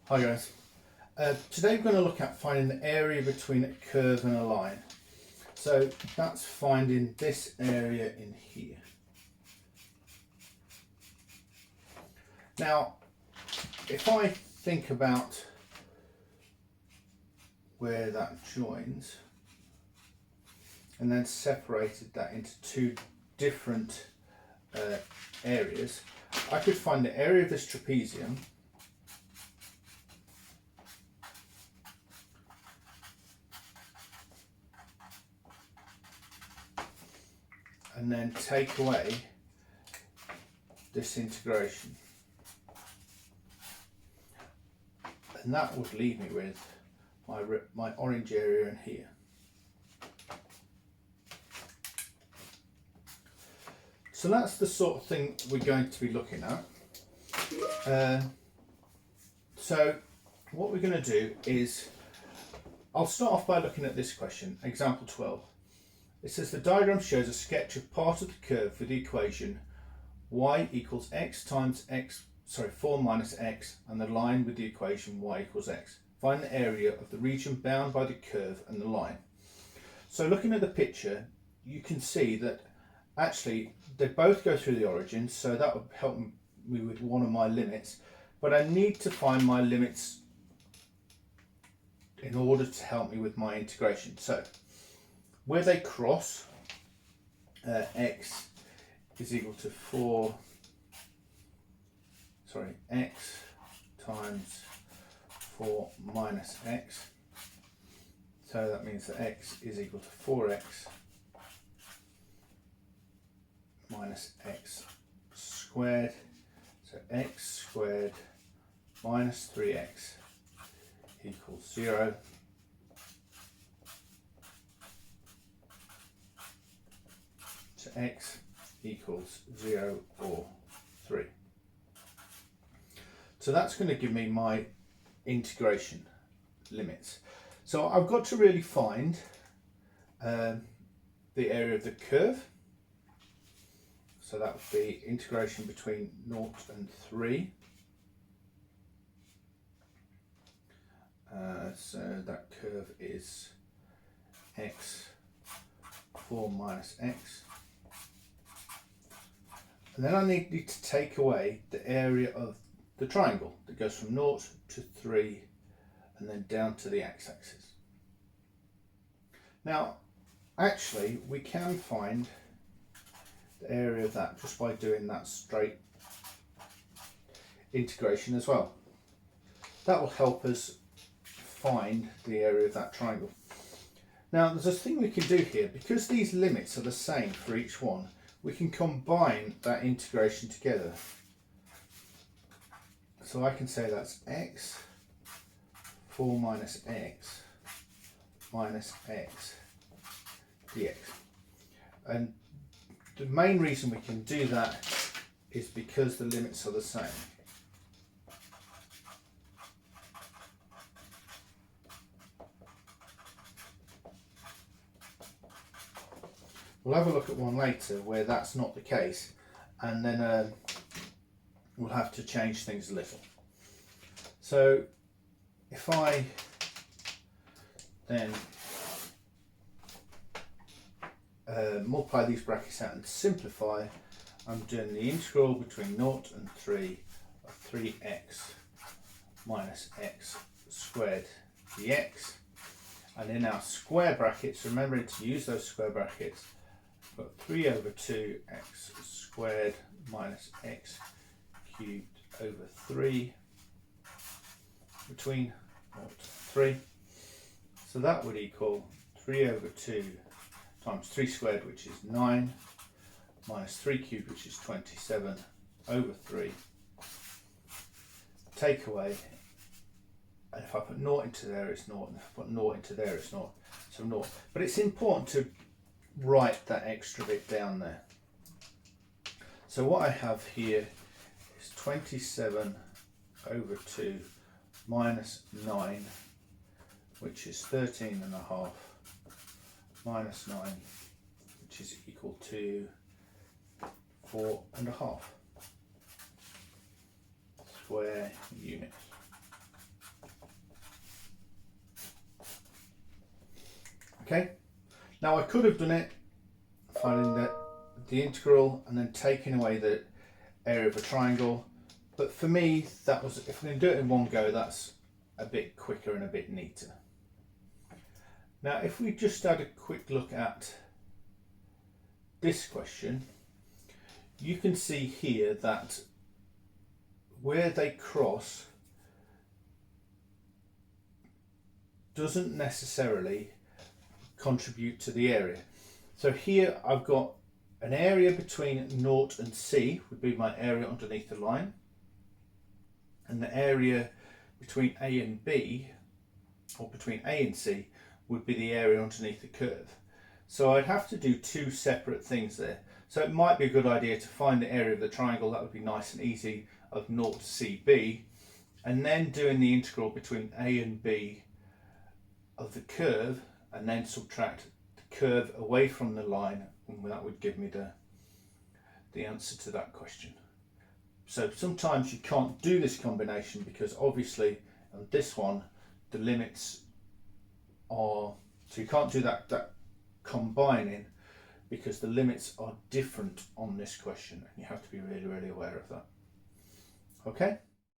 Hi guys. Today we're going to look at finding the area between a curve and a line. So that's finding this area in here. Now, if I think about where that joins and then separated that into two different areas, I could find the area of this trapezium and then take away this integration, and that would leave me with my orange area in here. So that's the sort of thing we're going to be looking at. So what we're going to do is, I'll start off by looking at this question, example 12. It says the diagram shows a sketch of part of the curve with the equation y equals x times x, 4 minus x, and the line with the equation y equals x. Find the area of the region bound by the curve and the line. So looking at the picture, you can see that actually they both go through the origin, so that would help me with one of my limits, but I need to find my limits in order to help me with my integration. So where they cross, x is equal to x times 4 minus x. So that means that x is equal to 4x minus x squared. So x squared minus 3x equals 0. So x equals 0 or 3. So that's going to give me my integration limits. So I've got to really find the area of the curve. So that would be integration between 0 and 3. So that curve is x 4 minus x. And then I need to take away the area of the triangle that goes from 0 to 3 and then down to the x-axis. Now, actually, we can find the area of that just by doing that straight integration as well. That will help us find the area of that triangle. Now, there's a thing we can do here. Because these limits are the same for each one, we can combine that integration together. So I can say that's x 4 minus x dx. And the main reason we can do that is because the limits are the same. We'll have a look at one later where that's not the case, and then we'll have to change things a little. So if I then multiply these brackets out and simplify, I'm doing the integral between 0 and 3 of 3x minus x squared dx. And in our square brackets, remembering to use those square brackets, I've got 3 over 2 x squared minus x cubed over 3 between 0 to 3. So that would equal 3 over 2 times 3 squared, which is 9, minus 3 cubed, which is 27, over 3. Take away, and if I put 0 into there, it's 0, and if I put 0 into there, it's 0. So 0. But it's important to write that extra bit down there. So what I have here is 27 over 2 minus 9, which is 13.5, minus 9, which is equal to 4.5 square units. Okay, now I could have done it finding the integral and then taking away the area of a triangle, but for me that was, if I'm going to do it in one go, that's a bit quicker and a bit neater. Now if we just had a quick look at this question, you can see here that where they cross doesn't necessarily contribute to the area. So here I've got an area between 0 and C would be my area underneath the line, and the area between A and B, or between A and C, would be the area underneath the curve. So I'd have to do two separate things there. So it might be a good idea to find the area of the triangle, that would be nice and easy, of 0 to CB, and then doing the integral between A and B of the curve, and then subtract the curve away from the line, and that would give me the answer to that question. So sometimes you can't do this combination because obviously on this one the limits are, so you can't do that combining because the limits are different on this question, and you have to be really aware of that. Okay.